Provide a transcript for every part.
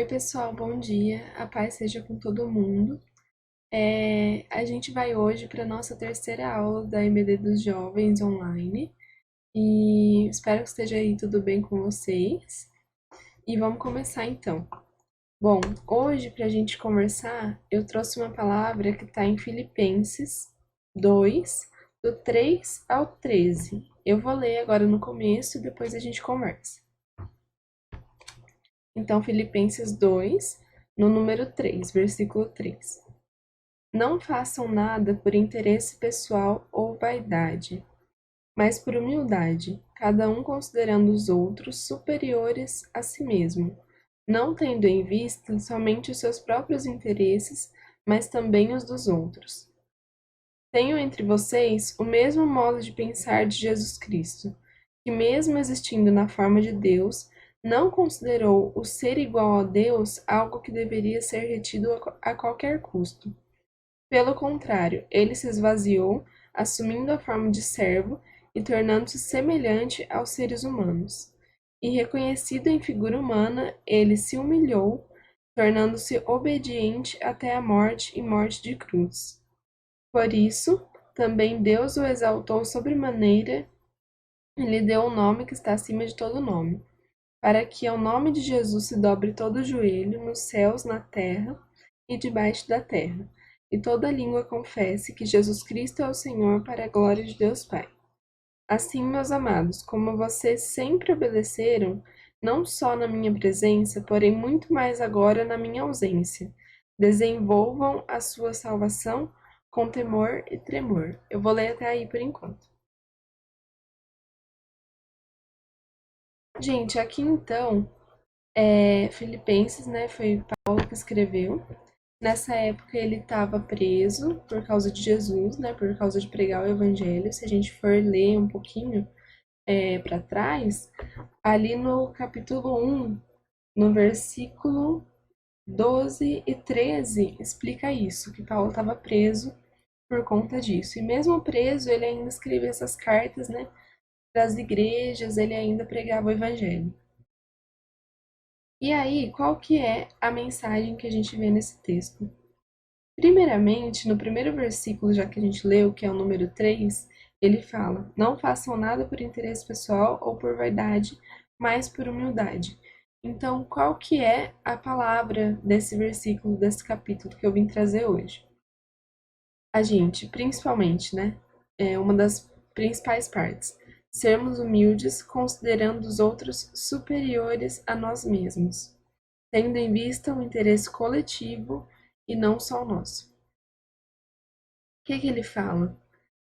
Oi, pessoal, bom dia. A paz seja com todo mundo. A gente vai hoje para a nossa terceira aula da EBD dos Jovens online e espero que esteja aí tudo bem com vocês. E vamos começar então. Bom, hoje para a gente conversar, eu trouxe uma palavra que está em Filipenses 2, do 3 ao 13. Eu vou ler agora no começo e depois a gente conversa. Então, Filipenses 2, no número 3, versículo 3. Não façam nada por interesse pessoal ou vaidade, mas por humildade, cada um considerando os outros superiores a si mesmo, não tendo em vista somente os seus próprios interesses, mas também os dos outros. Tenham entre vocês o mesmo modo de pensar de Jesus Cristo, que, mesmo existindo na forma de Deus, não considerou o ser igual a Deus algo que deveria ser retido a qualquer custo. Pelo contrário, ele se esvaziou, assumindo a forma de servo e tornando-se semelhante aos seres humanos. E reconhecido em figura humana, ele se humilhou, tornando-se obediente até a morte e morte de cruz. Por isso, também Deus o exaltou sobremaneira e lhe deu um nome que está acima de todo nome, para que ao nome de Jesus se dobre todo o joelho, nos céus, na terra e debaixo da terra, e toda língua confesse que Jesus Cristo é o Senhor, para a glória de Deus Pai. Assim, meus amados, como vocês sempre obedeceram, não só na minha presença, porém muito mais agora na minha ausência, desenvolvam a sua salvação com temor e tremor. Eu vou ler até aí por enquanto. Gente, aqui então, Filipenses, né, foi Paulo que escreveu. Nessa época ele estava preso por causa de Jesus, né, por causa de pregar o evangelho. Se a gente for ler um pouquinho para trás, ali no capítulo 1, no versículo 12 e 13, explica isso, que Paulo estava preso por conta disso. E mesmo preso, ele ainda escrevia essas cartas, né, para as igrejas, ele ainda pregava o evangelho. E aí, qual que é a mensagem que a gente vê nesse texto? Primeiramente, no primeiro versículo, já que a gente leu, que é o número 3, ele fala: Não façam nada por interesse pessoal ou por vaidade, mas por humildade. Então, qual que é a palavra desse versículo, desse capítulo que eu vim trazer hoje? A gente, principalmente, né? É uma das principais partes. Sermos humildes, considerando os outros superiores a nós mesmos, tendo em vista o interesse coletivo e não só o nosso. O que ele fala?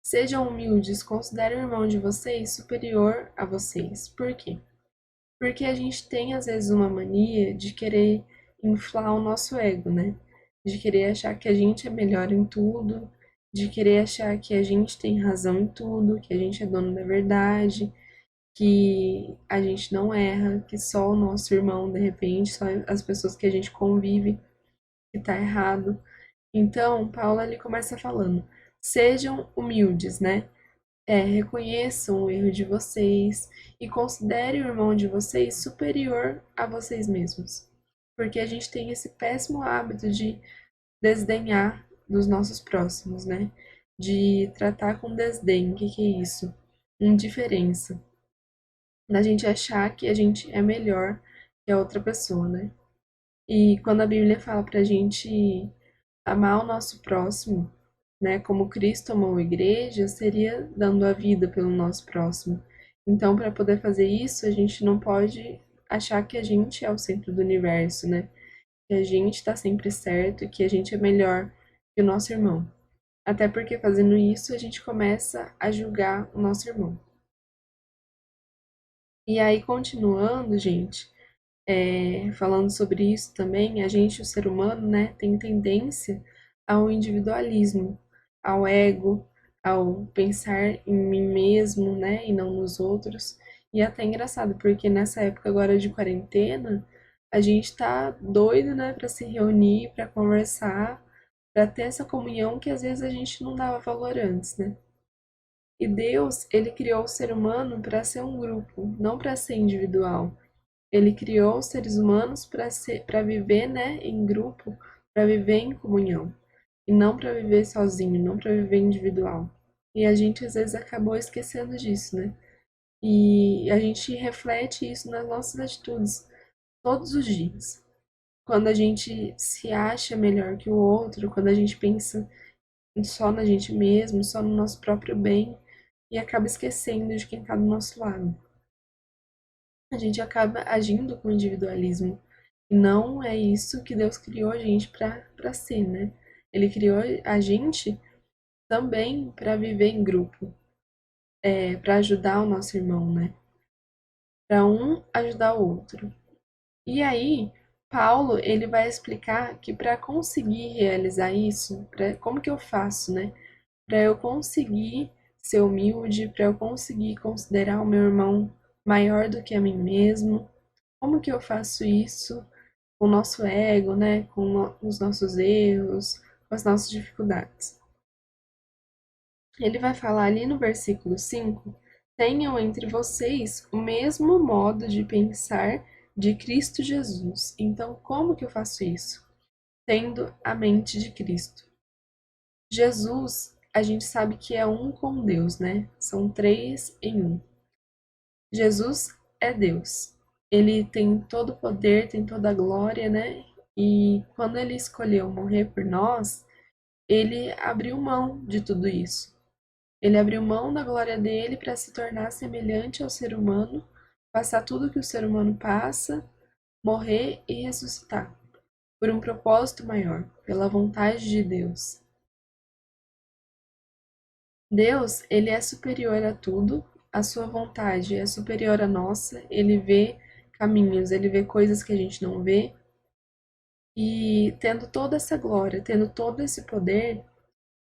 Sejam humildes, considerem o irmão de vocês superior a vocês. Por quê? Porque a gente tem, às vezes, uma mania de querer inflar o nosso ego, né? De querer achar que a gente é melhor em tudo, de querer achar que a gente tem razão em tudo, que a gente é dono da verdade, que a gente não erra, que só o nosso irmão, de repente, só as pessoas que a gente convive, que tá errado. Então, Paulo ele começa falando: sejam humildes, né? Reconheçam o erro de vocês e considerem o irmão de vocês superior a vocês mesmos. Porque a gente tem esse péssimo hábito de desdenhar dos nossos próximos, né? De tratar com desdém. O que é isso? Indiferença. Da gente achar que a gente é melhor que a outra pessoa, né? E quando a Bíblia fala pra gente amar o nosso próximo, né, como Cristo amou a igreja, seria dando a vida pelo nosso próximo. Então, para poder fazer isso, a gente não pode achar que a gente é o centro do universo, né? Que a gente está sempre certo e que a gente é melhor que o nosso irmão. Até porque fazendo isso, a gente começa a julgar o nosso irmão. E aí, continuando, gente, falando sobre isso também, a gente, o ser humano, né, tem tendência ao individualismo, ao ego, ao pensar em mim mesmo, né, e não nos outros. E é até engraçado, porque nessa época agora de quarentena, a gente tá doido, né, para se reunir, para conversar, para ter essa comunhão que às vezes a gente não dava valor antes, né? E Deus, ele criou o ser humano para ser um grupo, não para ser individual. Ele criou os seres humanos para viver, né, em grupo, para viver em comunhão, e não para viver sozinho, não para viver individual. E a gente às vezes acabou esquecendo disso, né? E a gente reflete isso nas nossas atitudes todos os dias. Quando a gente se acha melhor que o outro, quando a gente pensa só na gente mesmo, só no nosso próprio bem, e acaba esquecendo de quem está do nosso lado. A gente acaba agindo com individualismo. E não é isso que Deus criou a gente para ser, né? Ele criou a gente também para viver em grupo, para ajudar o nosso irmão, né? Para um ajudar o outro. E aí, Paulo, ele vai explicar que para conseguir realizar isso, como que eu faço, né? Para eu conseguir ser humilde, para eu conseguir considerar o meu irmão maior do que a mim mesmo, como que eu faço isso com o nosso ego, né? Com os nossos erros, com as nossas dificuldades. Ele vai falar ali no versículo 5: tenham entre vocês o mesmo modo de pensar de Cristo Jesus. Então, como que eu faço isso? Tendo a mente de Cristo. Jesus, a gente sabe que é um com Deus, né? São três em um. Jesus é Deus. Ele tem todo o poder, tem toda a glória, né? E quando ele escolheu morrer por nós, ele abriu mão de tudo isso. Ele abriu mão da glória dele para se tornar semelhante ao ser humano, passar tudo que o ser humano passa, morrer e ressuscitar, por um propósito maior, pela vontade de Deus. Deus, ele é superior a tudo, a sua vontade é superior à nossa, ele vê caminhos, ele vê coisas que a gente não vê, e tendo toda essa glória, tendo todo esse poder,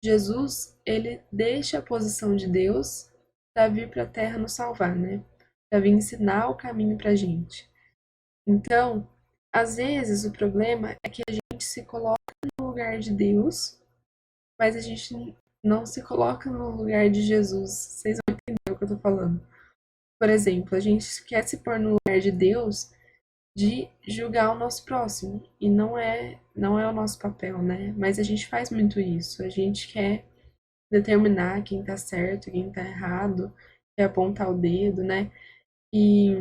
Jesus, ele deixa a posição de Deus para vir para a Terra nos salvar, né? Para vir ensinar o caminho para a gente. Então, às vezes o problema é que a gente se coloca no lugar de Deus, mas a gente não se coloca no lugar de Jesus. Vocês vão entender o que eu tô falando. Por exemplo, a gente quer se pôr no lugar de Deus de julgar o nosso próximo, e não é o nosso papel, né? Mas a gente faz muito isso. A gente quer determinar quem tá certo, quem tá errado, quer apontar o dedo, né? E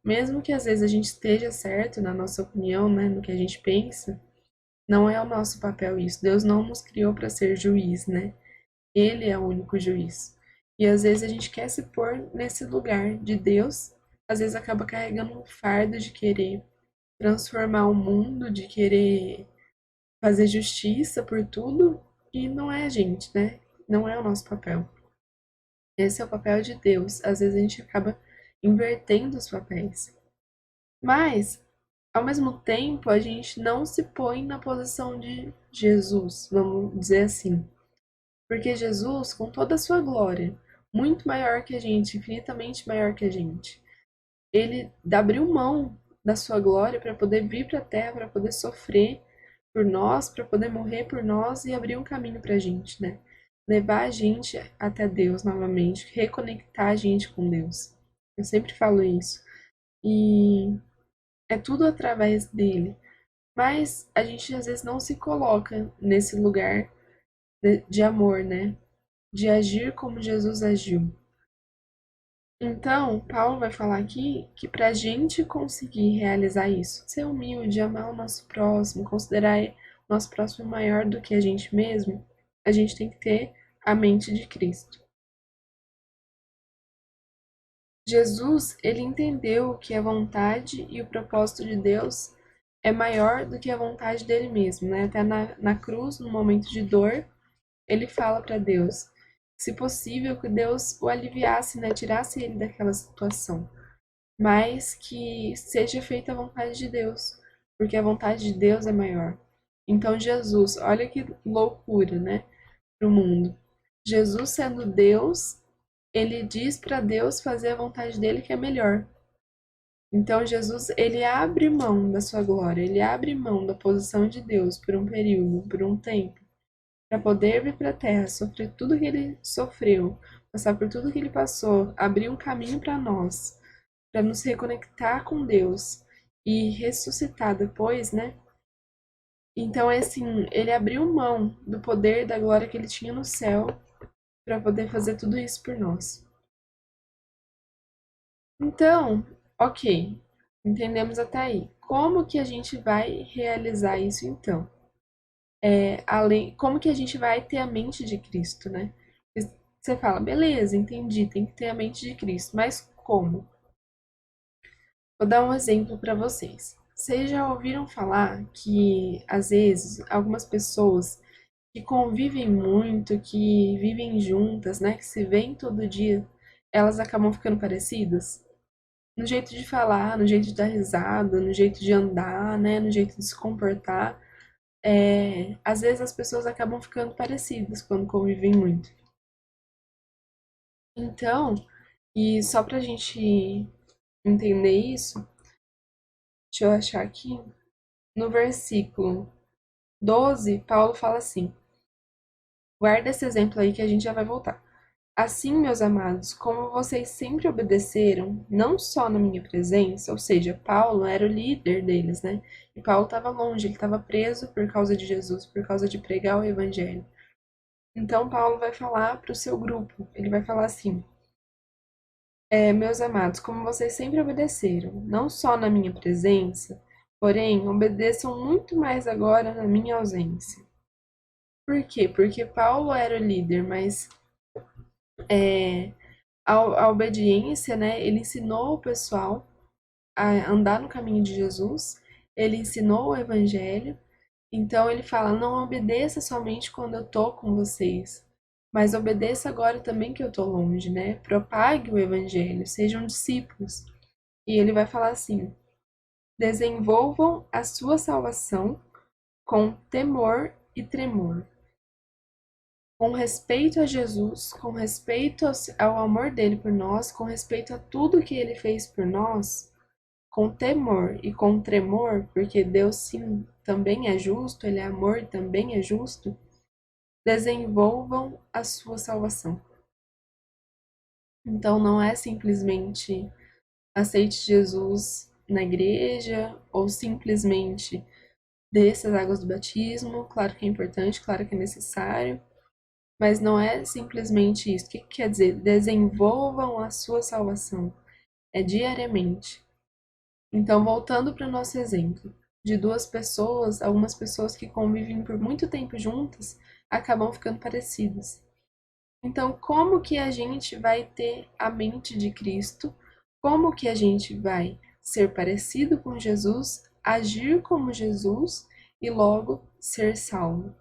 mesmo que às vezes a gente esteja certo na nossa opinião, né, no que a gente pensa, não é o nosso papel isso. Deus não nos criou para ser juiz, né? Ele é o único juiz. E às vezes a gente quer se pôr nesse lugar de Deus, às vezes acaba carregando um fardo de querer transformar o mundo, de querer fazer justiça por tudo, e não é a gente, né? Não é o nosso papel. Esse é o papel de Deus. Às vezes a gente acaba invertendo os papéis. Mas, ao mesmo tempo, a gente não se põe na posição de Jesus, vamos dizer assim. Porque Jesus, com toda a sua glória, muito maior que a gente, infinitamente maior que a gente, ele abriu mão da sua glória para poder vir para a terra, para poder sofrer por nós, para poder morrer por nós e abrir um caminho para a gente, né? Levar a gente até Deus novamente, reconectar a gente com Deus. Eu sempre falo isso. E é tudo através dele. Mas a gente às vezes não se coloca nesse lugar de amor, né? De agir como Jesus agiu. Então, Paulo vai falar aqui que para a gente conseguir realizar isso, ser humilde, amar o nosso próximo, considerar o nosso próximo maior do que a gente mesmo, a gente tem que ter a mente de Cristo. Jesus, ele entendeu que a vontade e o propósito de Deus é maior do que a vontade dele mesmo, né? Até na cruz, no momento de dor, ele fala para Deus, se possível, que Deus o aliviasse, né? Tirasse ele daquela situação, mas que seja feita a vontade de Deus, porque a vontade de Deus é maior. Então, Jesus, olha que loucura, né? Para o mundo. Jesus, sendo Deus, ele diz para Deus fazer a vontade dele que é melhor. Então Jesus, ele abre mão da sua glória, ele abre mão da posição de Deus por um período, por um tempo, para poder vir para a terra, sofrer tudo que ele sofreu, passar por tudo que ele passou, abrir um caminho para nós, para nos reconectar com Deus e ressuscitar depois, né? Então, é assim, ele abriu mão do poder da glória que ele tinha no céu para poder fazer tudo isso por nós. Então, ok, entendemos até aí. Como que a gente vai realizar isso então? Como que a gente vai ter a mente de Cristo, né? Você fala, beleza, entendi, tem que ter a mente de Cristo, mas como? Vou dar um exemplo para vocês. Vocês já ouviram falar que, às vezes, algumas pessoas que convivem muito, que vivem juntas, né, que se veem todo dia, elas acabam ficando parecidas? No jeito de falar, no jeito de dar risada, no jeito de andar, né, no jeito de se comportar. Às vezes as pessoas acabam ficando parecidas quando convivem muito. Então, e só pra gente entender isso, deixa eu achar aqui, no versículo 12, Paulo fala assim: guarda esse exemplo aí que a gente já vai voltar. Assim, meus amados, como vocês sempre obedeceram, não só na minha presença, ou seja, Paulo era o líder deles, né? E Paulo estava longe, ele estava preso por causa de Jesus, por causa de pregar o evangelho. Então, Paulo vai falar para o seu grupo, ele vai falar assim: meus amados, como vocês sempre obedeceram, não só na minha presença, porém, obedeçam muito mais agora na minha ausência. Por quê? Porque Paulo era o líder, mas a obediência, né? Ele ensinou o pessoal a andar no caminho de Jesus, ele ensinou o evangelho, então ele fala: não obedeça somente quando eu tô com vocês, mas obedeça agora também que eu tô longe, né? Propague o evangelho, sejam discípulos. E ele vai falar assim: desenvolvam a sua salvação com temor e tremor, com respeito a Jesus, com respeito ao amor dele por nós, com respeito a tudo que ele fez por nós, com temor e com tremor, porque Deus sim também é justo, ele é amor e também é justo, desenvolvam a sua salvação. Então não é simplesmente aceite Jesus na igreja ou simplesmente desça as águas do batismo, claro que é importante, claro que é necessário, mas não é simplesmente isso. O que quer dizer? Desenvolvam a sua salvação. É diariamente. Então, voltando para o nosso exemplo, de duas pessoas, algumas pessoas que convivem por muito tempo juntas acabam ficando parecidas. Então, como que a gente vai ter a mente de Cristo? Como que a gente vai ser parecido com Jesus, agir como Jesus e logo ser salvo?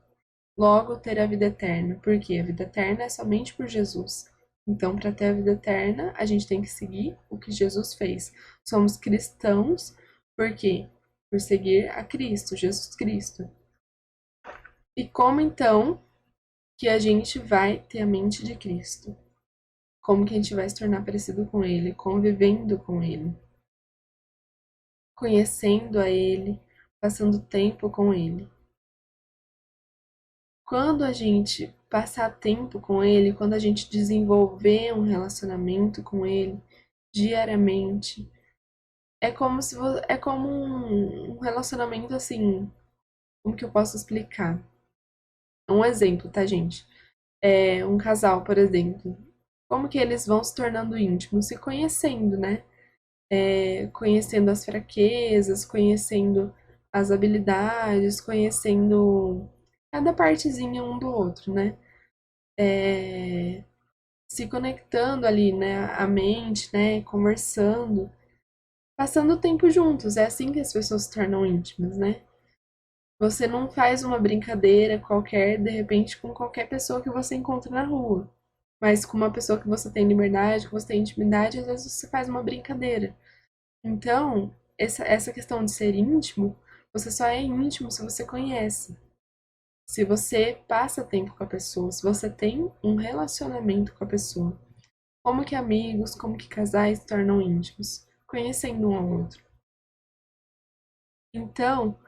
Logo ter a vida eterna, porque a vida eterna é somente por Jesus. Então, para ter a vida eterna, a gente tem que seguir o que Jesus fez. Somos cristãos, por quê? Por seguir a Cristo, Jesus Cristo. E como então que a gente vai ter a mente de Cristo? Como que a gente vai se tornar parecido com Ele, convivendo com Ele, conhecendo a Ele, passando tempo com Ele? Quando a gente passar tempo com ele, quando a gente desenvolver um relacionamento com ele diariamente, é como um relacionamento assim, como que eu posso explicar? Um exemplo, tá, gente? Um casal, por exemplo. Como que eles vão se tornando íntimos? Se conhecendo, né? Conhecendo as fraquezas, conhecendo as habilidades, conhecendo cada partezinha um do outro, né? Se conectando ali, né, a mente, né, conversando, passando tempo juntos. É assim que as pessoas se tornam íntimas, né? Você não faz uma brincadeira qualquer, de repente, com qualquer pessoa que você encontra na rua. Mas com uma pessoa que você tem liberdade, que você tem intimidade, às vezes você faz uma brincadeira. Então, essa questão de ser íntimo, você só é íntimo se você conhece. Se você passa tempo com a pessoa, se você tem um relacionamento com a pessoa. Como que amigos, como que casais se tornam íntimos, conhecendo um ao outro. Então,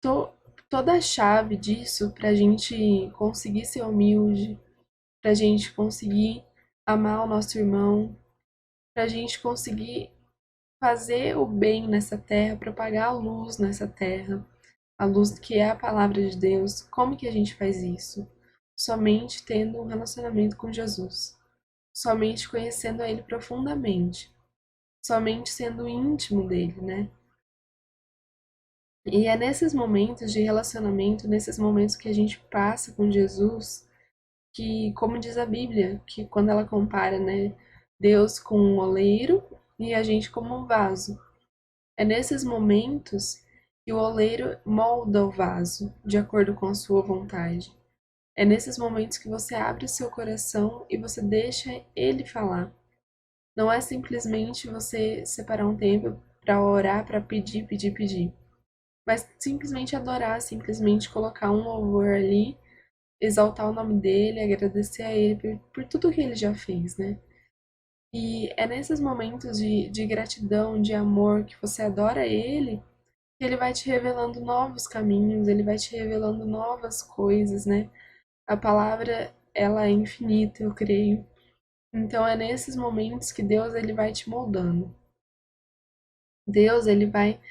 to, toda a chave disso para a gente conseguir ser humilde, para a gente conseguir amar o nosso irmão, para a gente conseguir fazer o bem nessa terra, propagar a luz nessa terra, a luz que é a palavra de Deus. Como que a gente faz isso? Somente tendo um relacionamento com Jesus, somente conhecendo a Ele profundamente, somente sendo íntimo dele, né? E é nesses momentos de relacionamento, nesses momentos que a gente passa com Jesus, que, como diz a Bíblia, que quando ela compara, né, Deus com um oleiro e a gente como um vaso. É nesses momentos que o oleiro molda o vaso de acordo com a sua vontade. É nesses momentos que você abre o seu coração e você deixa ele falar. Não é simplesmente você separar um tempo para orar, para pedir, pedir, pedir. Mas simplesmente adorar, simplesmente colocar um louvor ali, exaltar o nome dele, agradecer a ele por tudo que ele já fez, né? E é nesses momentos de gratidão, de amor, que você adora ele, que ele vai te revelando novos caminhos, ele vai te revelando novas coisas, né? A palavra, ela é infinita, eu creio. Então é nesses momentos que Deus ele vai te moldando. Deus ele vai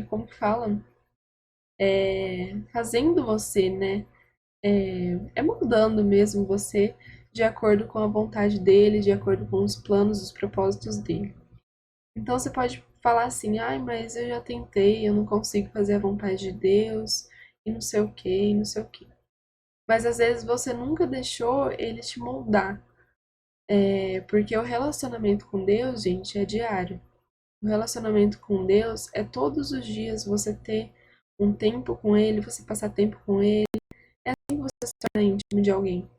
como que fala? Fazendo você, né? É moldando mesmo você de acordo com a vontade dele, de acordo com os planos, os propósitos dele. Então você pode falar assim, ai, mas eu já tentei, eu não consigo fazer a vontade de Deus, e não sei o que, e não sei o que. Mas às vezes você nunca deixou ele te moldar. Porque o relacionamento com Deus, gente, é diário. O relacionamento com Deus é todos os dias você ter um tempo com ele, você passar tempo com ele. É assim que você se torna íntimo de alguém.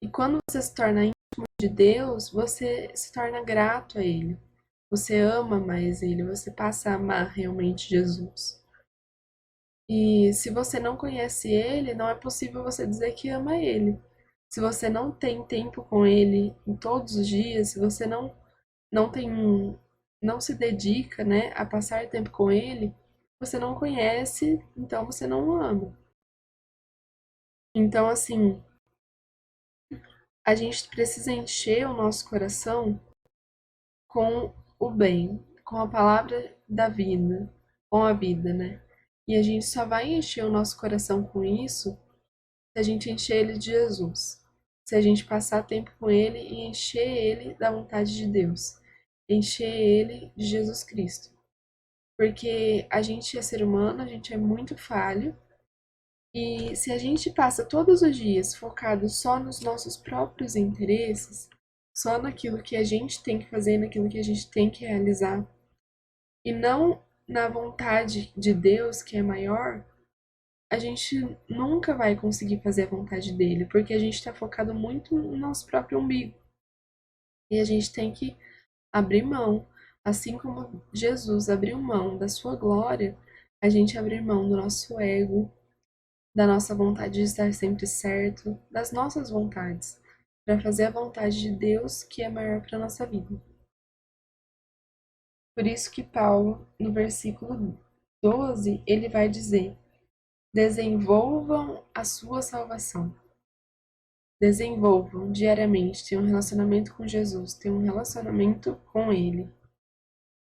E quando você se torna íntimo de Deus, você se torna grato a ele. Você ama mais ele, você passa a amar realmente Jesus. E se você não conhece ele, não é possível você dizer que ama ele. Se você não tem tempo com ele em todos os dias, se você não tem não se dedica, né, a passar tempo com ele, você não conhece, então você não o ama. Então assim, a gente precisa encher o nosso coração com o bem, com a palavra da vida, com a vida, né? E a gente só vai encher o nosso coração com isso se a gente encher ele de Jesus. Se a gente passar tempo com ele e encher ele da vontade de Deus. Encher ele de Jesus Cristo. Porque a gente é ser humano, a gente é muito falho. E se a gente passa todos os dias focado só nos nossos próprios interesses, só naquilo que a gente tem que fazer, naquilo que a gente tem que realizar, e não na vontade de Deus, que é maior, a gente nunca vai conseguir fazer a vontade dele, porque a gente está focado muito no nosso próprio umbigo. E a gente tem que abrir mão, assim como Jesus abriu mão da sua glória, a gente abrir mão do nosso ego, da nossa vontade de estar sempre certo, das nossas vontades, para fazer a vontade de Deus, que é maior para a nossa vida. Por isso que Paulo, no versículo 12, ele vai dizer: desenvolvam a sua salvação. Desenvolvam diariamente, tenham um relacionamento com Jesus, tenham um relacionamento com Ele.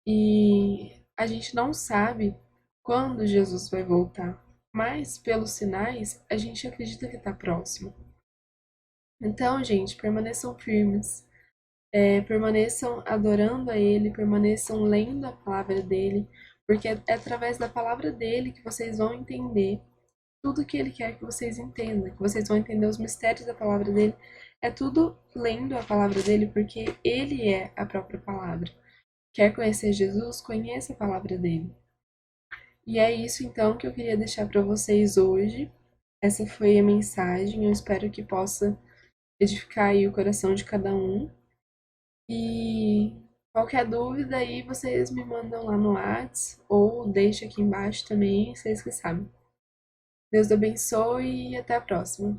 E a gente não sabe quando Jesus vai voltar, mas pelos sinais a gente acredita que está próximo. Então, gente, permaneçam firmes, permaneçam adorando a Ele, permaneçam lendo a palavra dele, porque é através da palavra dele que vocês vão entender tudo que ele quer que vocês entendam, que vocês vão entender os mistérios da palavra dele. É tudo lendo a palavra dele, porque ele é a própria palavra. Quer conhecer Jesus? Conheça a palavra dele. E é isso então que eu queria deixar para vocês hoje. Essa foi a mensagem. Eu espero que possa edificar aí o coração de cada um. E qualquer dúvida aí, vocês me mandam lá no Whats ou deixa aqui embaixo também, vocês que sabem. Deus abençoe e até a próxima.